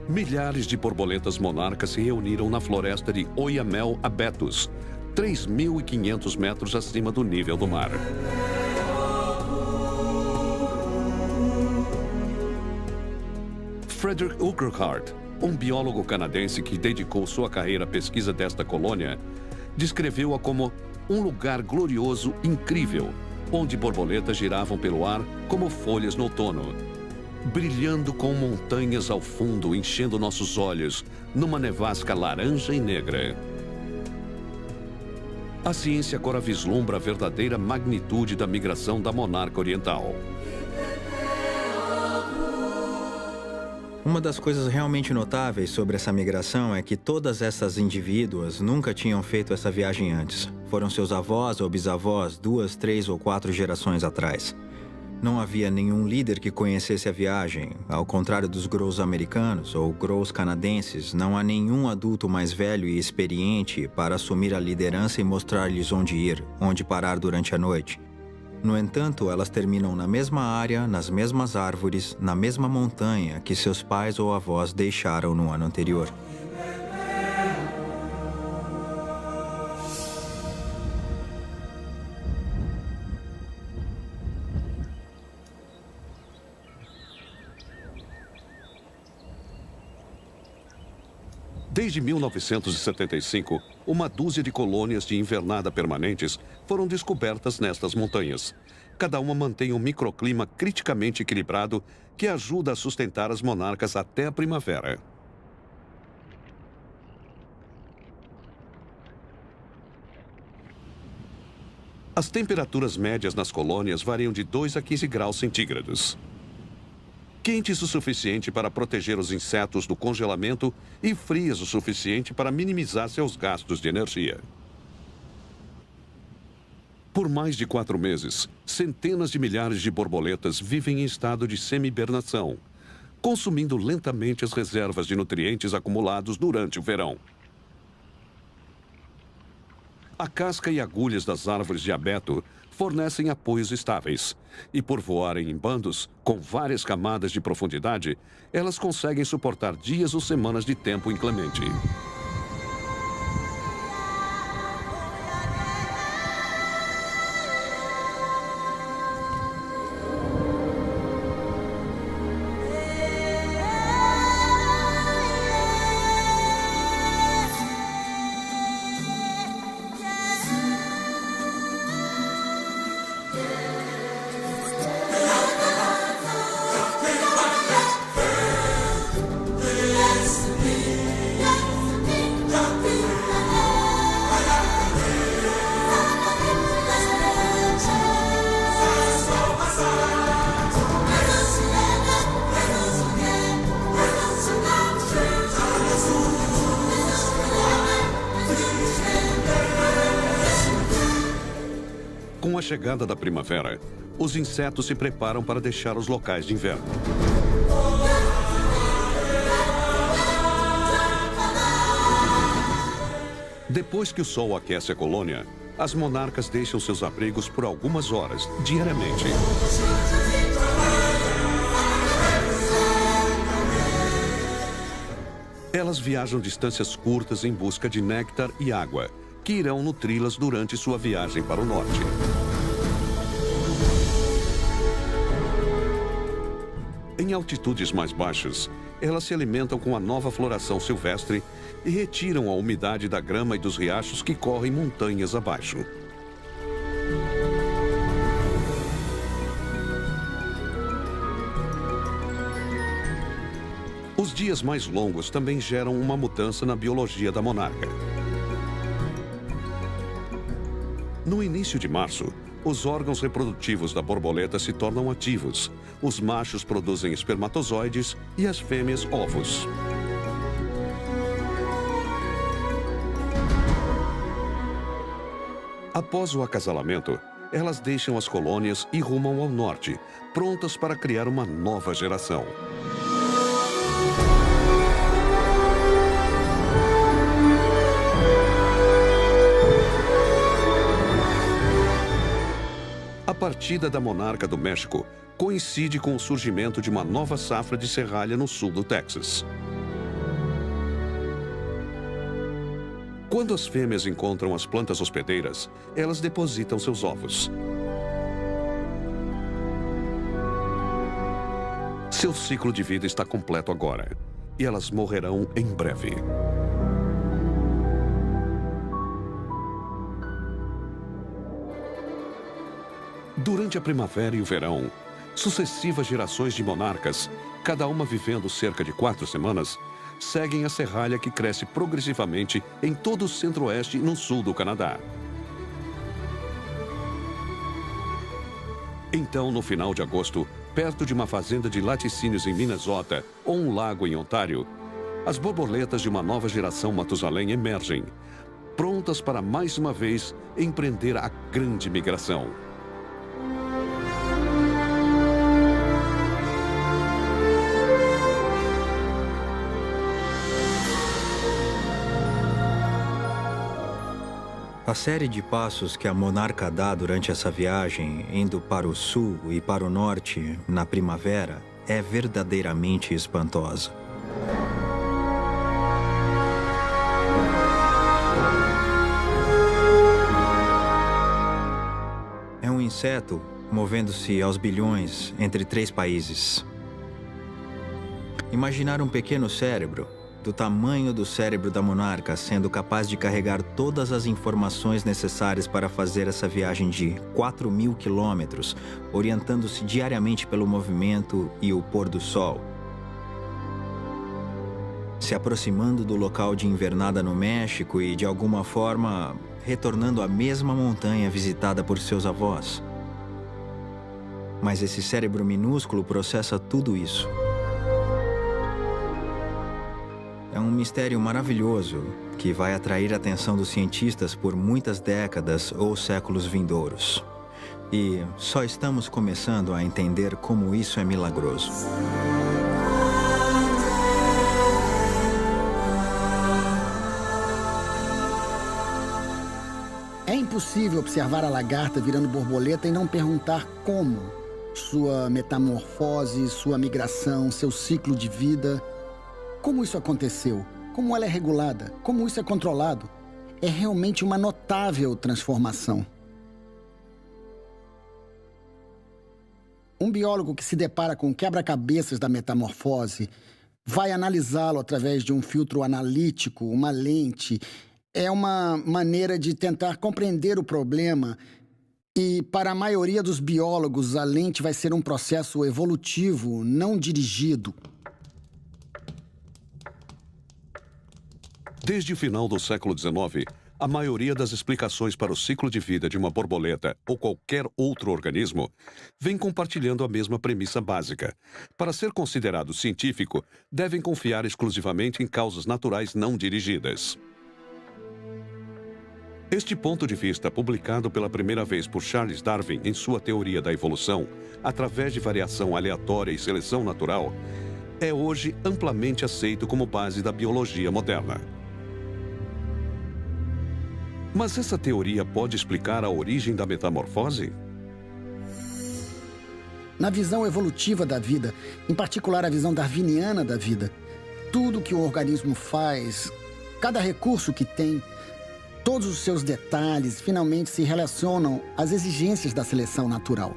Milhares de borboletas monarcas se reuniram na floresta de Oyamel Abetos, 3.500 metros acima do nível do mar. Frederick Urquhart, um biólogo canadense que dedicou sua carreira à pesquisa desta colônia, descreveu-a como um lugar glorioso, incrível, onde borboletas giravam pelo ar como folhas no outono, brilhando com montanhas ao fundo, enchendo nossos olhos numa nevasca laranja e negra. A ciência agora vislumbra a verdadeira magnitude da migração da monarca oriental. Uma das coisas realmente notáveis sobre essa migração é que todas essas indivíduas nunca tinham feito essa viagem antes. Foram seus avós ou bisavós 2, 3 ou 4 gerações atrás. Não havia nenhum líder que conhecesse a viagem. Ao contrário dos Grows americanos ou Grows canadenses, não há nenhum adulto mais velho e experiente para assumir a liderança e mostrar-lhes onde ir, onde parar durante a noite. No entanto, elas terminam na mesma área, nas mesmas árvores, na mesma montanha que seus pais ou avós deixaram no ano anterior. Desde 1975, uma dúzia de colônias de invernada permanentes foram descobertas nestas montanhas. Cada uma mantém um microclima criticamente equilibrado que ajuda a sustentar as monarcas até a primavera. As temperaturas médias nas colônias variam de 2 a 15 graus centígrados. Quentes o suficiente para proteger os insetos do congelamento e frias o suficiente para minimizar seus gastos de energia. Por mais de 4 meses, centenas de milhares de borboletas vivem em estado de semi-hibernação, consumindo lentamente as reservas de nutrientes acumulados durante o verão. A casca e agulhas das árvores de abeto fornecem apoios estáveis. E por voarem em bandos, com várias camadas de profundidade, elas conseguem suportar dias ou semanas de tempo inclemente. Com a chegada da primavera, os insetos se preparam para deixar os locais de inverno. Depois que o sol aquece a colônia, as monarcas deixam seus abrigos por algumas horas, diariamente. Elas viajam distâncias curtas em busca de néctar e água, que irão nutri-las durante sua viagem para o norte. Em altitudes mais baixas, elas se alimentam com a nova floração silvestre e retiram a umidade da grama e dos riachos que correm montanhas abaixo. Os dias mais longos também geram uma mudança na biologia da monarca. No início de março, os órgãos reprodutivos da borboleta se tornam ativos. Os machos produzem espermatozoides e as fêmeas ovos. Após o acasalamento, elas deixam as colônias e rumam ao norte, prontas para criar uma nova geração. A partida da monarca do México coincide com o surgimento de uma nova safra de serralha no sul do Texas. Quando as fêmeas encontram as plantas hospedeiras, elas depositam seus ovos. Seu ciclo de vida está completo agora, e elas morrerão em breve. Durante a primavera e o verão, sucessivas gerações de monarcas, cada uma vivendo cerca de 4 semanas, seguem a serralha que cresce progressivamente em todo o centro-oeste e no sul do Canadá. Então, no final de agosto, perto de uma fazenda de laticínios em Minnesota ou um lago em Ontário, as borboletas de uma nova geração Matusalém emergem, prontas para mais uma vez empreender a grande migração. A série de passos que a monarca dá durante essa viagem, indo para o sul e para o norte na primavera, é verdadeiramente espantosa. É um inseto movendo-se aos bilhões entre 3 países. Imaginar um pequeno cérebro do tamanho do cérebro da monarca, sendo capaz de carregar todas as informações necessárias para fazer essa viagem de 4.000 quilômetros, orientando-se diariamente pelo movimento e o pôr do sol. Se aproximando do local de invernada no México e, de alguma forma, retornando à mesma montanha visitada por seus avós. Mas esse cérebro minúsculo processa tudo isso. É um mistério maravilhoso que vai atrair a atenção dos cientistas por muitas décadas ou séculos vindouros. E só estamos começando a entender como isso é milagroso. É impossível observar a lagarta virando borboleta e não perguntar como. Sua metamorfose, sua migração, seu ciclo de vida. Como isso aconteceu? Como ela é regulada? Como isso é controlado? É realmente uma notável transformação. Um biólogo que se depara com quebra-cabeças da metamorfose vai analisá-lo através de um filtro analítico, uma lente. É uma maneira de tentar compreender o problema. E para a maioria dos biólogos, a lente vai ser um processo evolutivo, não dirigido. Desde o final do século XIX, a maioria das explicações para o ciclo de vida de uma borboleta ou qualquer outro organismo vem compartilhando a mesma premissa básica. Para ser considerado científico, devem confiar exclusivamente em causas naturais não dirigidas. Este ponto de vista, publicado pela primeira vez por Charles Darwin em sua teoria da evolução, através de variação aleatória e seleção natural, é hoje amplamente aceito como base da biologia moderna. Mas essa teoria pode explicar a origem da metamorfose? Na visão evolutiva da vida, em particular a visão darwiniana da vida, tudo que o organismo faz, cada recurso que tem, todos os seus detalhes finalmente se relacionam às exigências da seleção natural.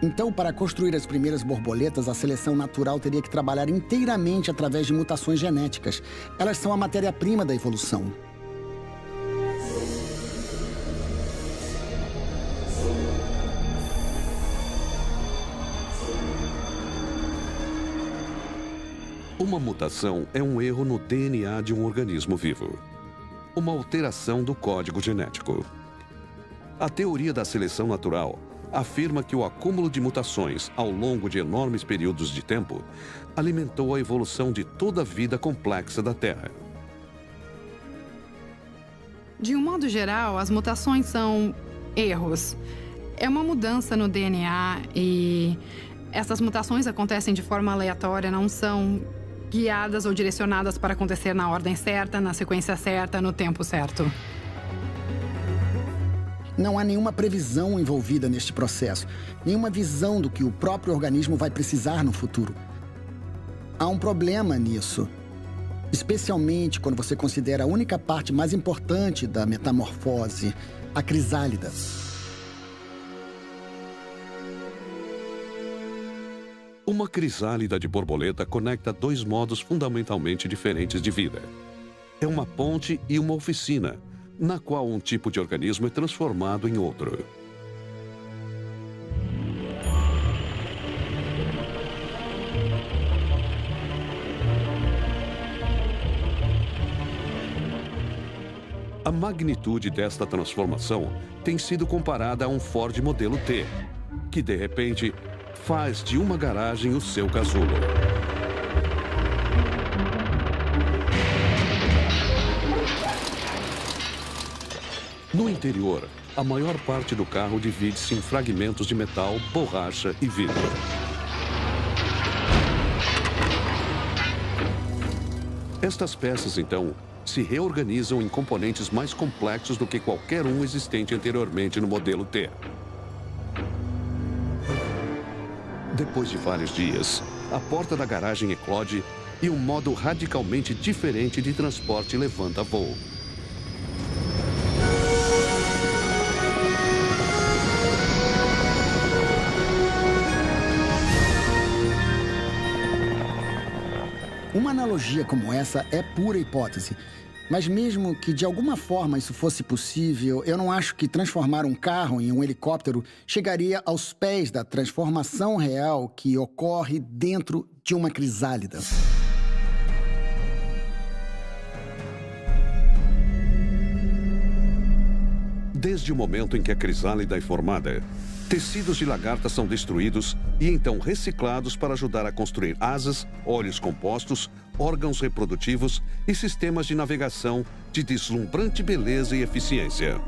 Então, para construir as primeiras borboletas, a seleção natural teria que trabalhar inteiramente através de mutações genéticas. Elas são a matéria-prima da evolução. Uma mutação é um erro no DNA de um organismo vivo. Uma alteração do código genético. A teoria da seleção natural afirma que o acúmulo de mutações ao longo de enormes períodos de tempo alimentou a evolução de toda a vida complexa da Terra. De um modo geral, as mutações são erros. É uma mudança no DNA e essas mutações acontecem de forma aleatória, não são guiadas ou direcionadas para acontecer na ordem certa, na sequência certa, no tempo certo. Não há nenhuma previsão envolvida neste processo, nenhuma visão do que o próprio organismo vai precisar no futuro. Há um problema nisso, especialmente quando você considera a única parte mais importante da metamorfose, a crisálida. Uma crisálida de borboleta conecta dois modos fundamentalmente diferentes de vida. É uma ponte e uma oficina, na qual um tipo de organismo é transformado em outro. A magnitude desta transformação tem sido comparada a um Ford modelo T, que de repente faz de uma garagem o seu casulo. No interior, a maior parte do carro divide-se em fragmentos de metal, borracha e vidro. Estas peças, então, se reorganizam em componentes mais complexos do que qualquer um existente anteriormente no modelo T. Depois de vários dias, a porta da garagem eclode e um modo radicalmente diferente de transporte levanta voo. Uma analogia como essa é pura hipótese. Mas mesmo que de alguma forma isso fosse possível, eu não acho que transformar um carro em um helicóptero chegaria aos pés da transformação real que ocorre dentro de uma crisálida. Desde o momento em que a crisálida é formada, tecidos de lagarta são destruídos e então reciclados para ajudar a construir asas, óleos compostos, órgãos reprodutivos e sistemas de navegação de deslumbrante beleza e eficiência.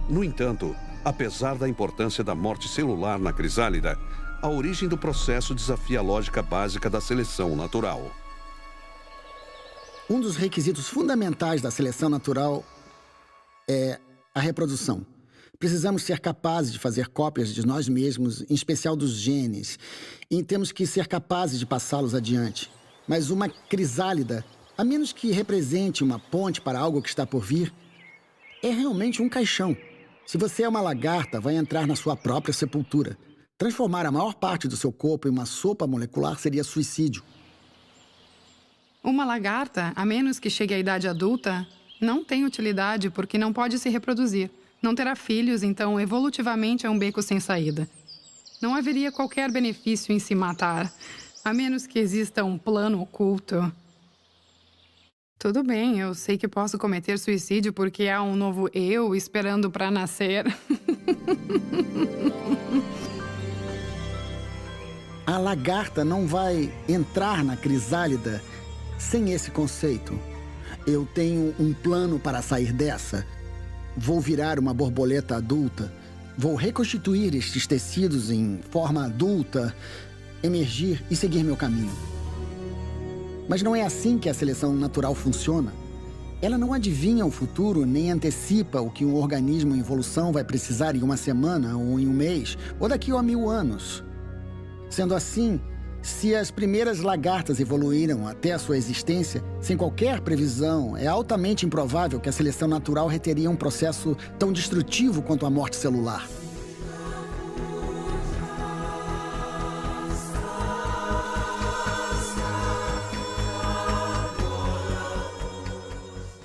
No entanto, apesar da importância da morte celular na crisálida, a origem do processo desafia a lógica básica da seleção natural. Um dos requisitos fundamentais da seleção natural é a reprodução. Precisamos ser capazes de fazer cópias de nós mesmos, em especial dos genes, e temos que ser capazes de passá-los adiante. Mas uma crisálida, a menos que represente uma ponte para algo que está por vir, é realmente um caixão. Se você é uma lagarta, vai entrar na sua própria sepultura. Transformar a maior parte do seu corpo em uma sopa molecular seria suicídio. Uma lagarta, a menos que chegue à idade adulta, não tem utilidade porque não pode se reproduzir. Não terá filhos, então evolutivamente é um beco sem saída. Não haveria qualquer benefício em se matar, a menos que exista um plano oculto. Tudo bem, eu sei que posso cometer suicídio porque há um novo eu esperando para nascer. A lagarta não vai entrar na crisálida sem esse conceito. Eu tenho um plano para sair dessa. Vou virar uma borboleta adulta. Vou reconstituir estes tecidos em forma adulta, emergir e seguir meu caminho. Mas não é assim que a seleção natural funciona. Ela não adivinha o futuro nem antecipa o que um organismo em evolução vai precisar em uma semana, ou em um mês, ou daqui a 1000 anos. Sendo assim, se as primeiras lagartas evoluíram até a sua existência, sem qualquer previsão, é altamente improvável que a seleção natural reteria um processo tão destrutivo quanto a morte celular.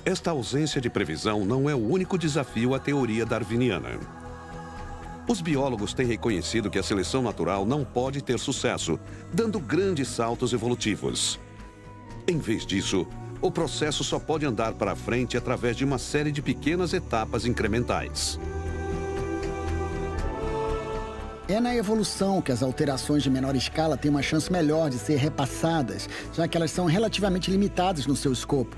Esta ausência de previsão não é o único desafio à teoria darwiniana. Os biólogos têm reconhecido que a seleção natural não pode ter sucesso, dando grandes saltos evolutivos. Em vez disso, o processo só pode andar para frente através de uma série de pequenas etapas incrementais. É na evolução que as alterações de menor escala têm uma chance melhor de ser repassadas, já que elas são relativamente limitadas no seu escopo.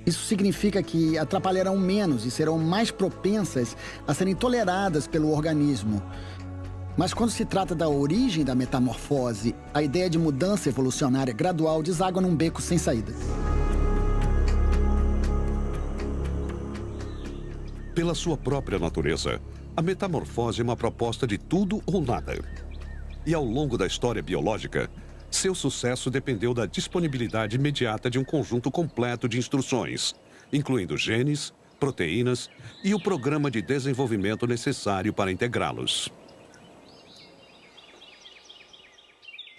Isso significa que atrapalharão menos e serão mais propensas a serem toleradas pelo organismo. Mas quando se trata da origem da metamorfose, a ideia de mudança evolucionária gradual deságua num beco sem saída. Pela sua própria natureza, a metamorfose é uma proposta de tudo ou nada. E ao longo da história biológica, seu sucesso dependeu da disponibilidade imediata de um conjunto completo de instruções, incluindo genes, proteínas e o programa de desenvolvimento necessário para integrá-los.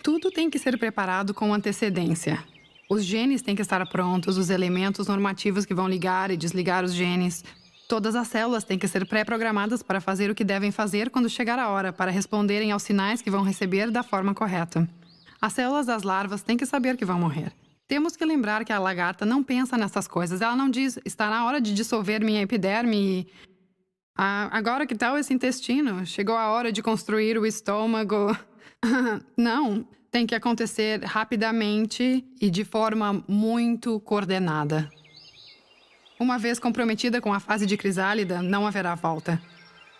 Tudo tem que ser preparado com antecedência. Os genes têm que estar prontos, os elementos normativos que vão ligar e desligar os genes. Todas as células têm que ser pré-programadas para fazer o que devem fazer quando chegar a hora, para responderem aos sinais que vão receber da forma correta. As células das larvas têm que saber que vão morrer. Temos que lembrar que a lagarta não pensa nessas coisas. Ela não diz, está na hora de dissolver minha epiderme e... agora que tal esse intestino? Chegou a hora de construir o estômago. Não, tem que acontecer rapidamente e de forma muito coordenada. Uma vez comprometida com a fase de crisálida, não haverá volta.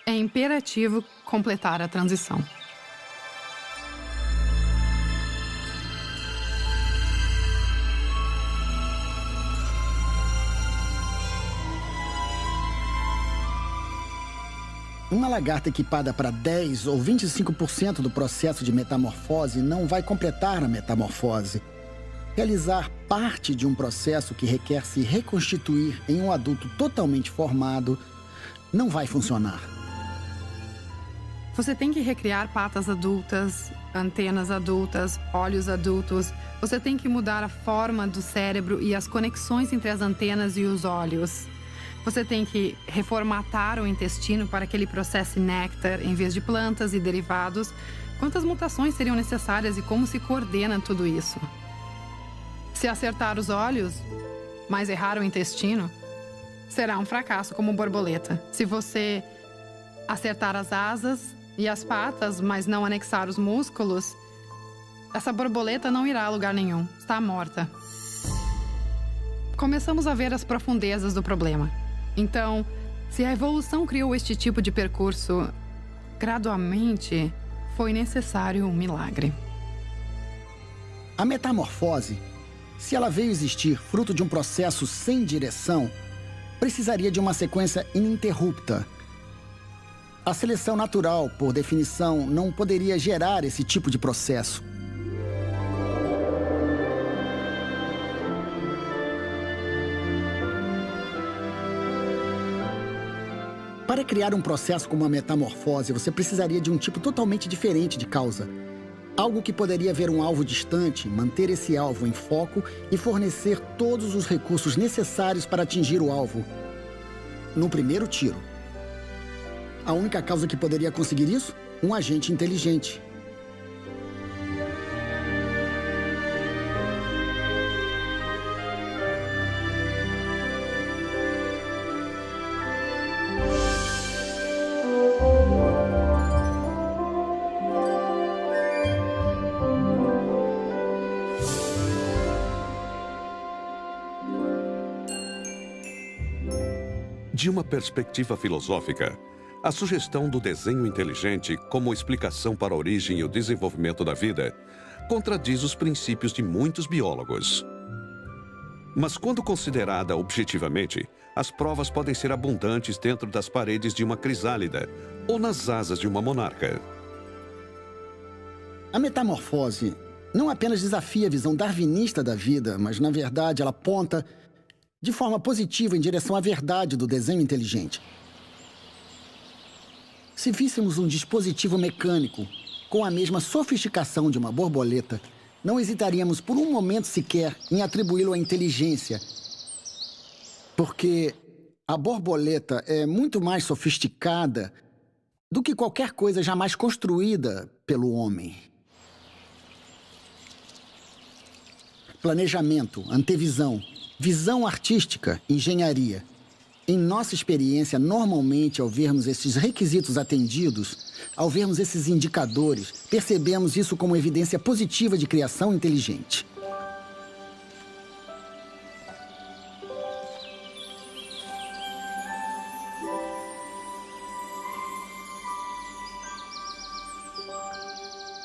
É imperativo completar a transição. Uma lagarta equipada para 10 ou 25% do processo de metamorfose não vai completar a metamorfose. Realizar parte de um processo que requer se reconstituir em um adulto totalmente formado não vai funcionar. Você tem que recriar patas adultas, antenas adultas, olhos adultos. Você tem que mudar a forma do cérebro e as conexões entre as antenas e os olhos. Você tem que reformatar o intestino para que ele processe néctar em vez de plantas e derivados. Quantas mutações seriam necessárias e como se coordena tudo isso? Se acertar os olhos, mas errar o intestino, será um fracasso como borboleta. Se você acertar as asas e as patas, mas não anexar os músculos, essa borboleta não irá a lugar nenhum. Está morta. Começamos a ver as profundezas do problema. Então, se a evolução criou este tipo de percurso gradualmente, foi necessário um milagre. A metamorfose, se ela veio existir fruto de um processo sem direção, precisaria de uma sequência ininterrupta. A seleção natural, por definição, não poderia gerar esse tipo de processo. Para criar um processo como a metamorfose, você precisaria de um tipo totalmente diferente de causa. Algo que poderia ver um alvo distante, manter esse alvo em foco e fornecer todos os recursos necessários para atingir o alvo no primeiro tiro. A única causa que poderia conseguir isso? Um agente inteligente. De uma perspectiva filosófica, a sugestão do desenho inteligente como explicação para a origem e o desenvolvimento da vida contradiz os princípios de muitos biólogos. Mas quando considerada objetivamente, as provas podem ser abundantes dentro das paredes de uma crisálida ou nas asas de uma monarca. A metamorfose não apenas desafia a visão darwinista da vida, mas, na verdade, ela aponta de forma positiva em direção à verdade do desenho inteligente. Se víssemos um dispositivo mecânico com a mesma sofisticação de uma borboleta, não hesitaríamos por um momento sequer em atribuí-lo à inteligência. Porque a borboleta é muito mais sofisticada do que qualquer coisa jamais construída pelo homem. Planejamento, antevisão, visão artística, engenharia. Em nossa experiência, normalmente, ao vermos esses requisitos atendidos, ao vermos esses indicadores, percebemos isso como evidência positiva de criação inteligente.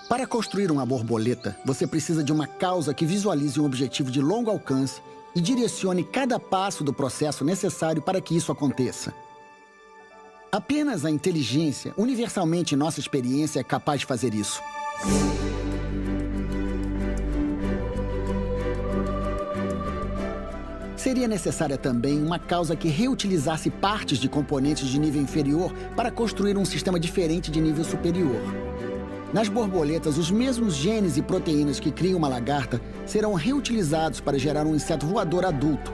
Para construir uma borboleta, você precisa de uma causa que visualize um objetivo de longo alcance e direcione cada passo do processo necessário para que isso aconteça. Apenas a inteligência, universalmente em nossa experiência, é capaz de fazer isso. Seria necessária também uma causa que reutilizasse partes de componentes de nível inferior para construir um sistema diferente de nível superior. Nas borboletas, os mesmos genes e proteínas que criam uma lagarta serão reutilizados para gerar um inseto voador adulto.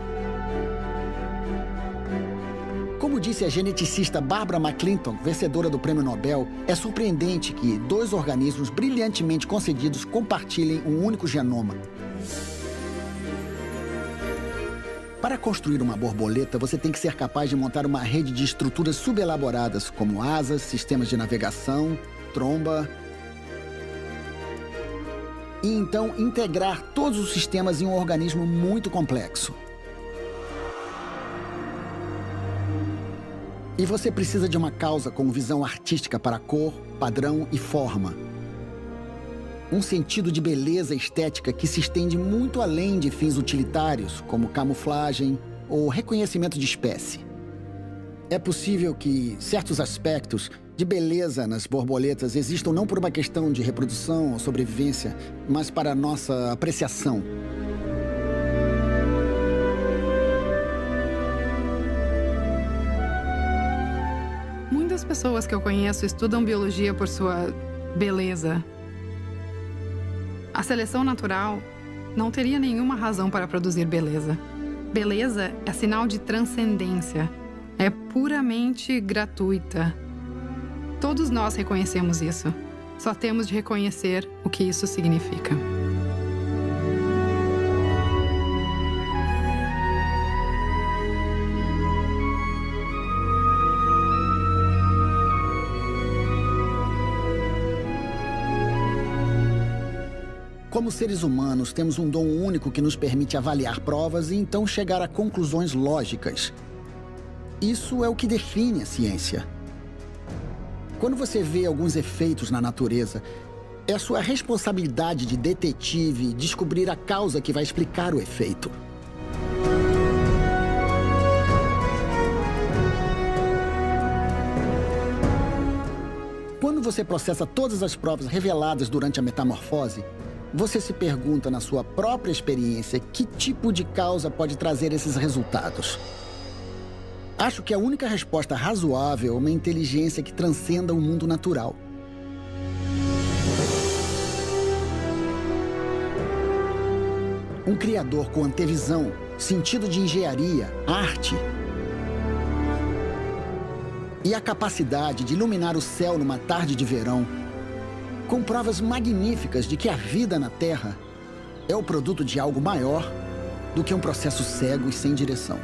Como disse a geneticista Barbara McClintock, vencedora do Prêmio Nobel, é surpreendente que dois organismos brilhantemente concebidos compartilhem um único genoma. Para construir uma borboleta, você tem que ser capaz de montar uma rede de estruturas subelaboradas, como asas, sistemas de navegação, tromba, e então integrar todos os sistemas em um organismo muito complexo. E você precisa de uma causa com visão artística para cor, padrão e forma. Um sentido de beleza estética que se estende muito além de fins utilitários, como camuflagem ou reconhecimento de espécie. É possível que certos aspectos de beleza nas borboletas existam não por uma questão de reprodução ou sobrevivência, mas para a nossa apreciação. Muitas pessoas que eu conheço estudam biologia por sua beleza. A seleção natural não teria nenhuma razão para produzir beleza. Beleza é sinal de transcendência. É puramente gratuita. Todos nós reconhecemos isso. Só temos de reconhecer o que isso significa. Como seres humanos, temos um dom único que nos permite avaliar provas e então chegar a conclusões lógicas. Isso é o que define a ciência. Quando você vê alguns efeitos na natureza, é a sua responsabilidade de detetive descobrir a causa que vai explicar o efeito. Quando você processa todas as provas reveladas durante a metamorfose, você se pergunta na sua própria experiência que tipo de causa pode trazer esses resultados. Acho que a única resposta razoável é uma inteligência que transcenda o mundo natural. Um criador com antevisão, sentido de engenharia, arte e a capacidade de iluminar o céu numa tarde de verão, com provas magníficas de que a vida na Terra é o produto de algo maior do que um processo cego e sem direção.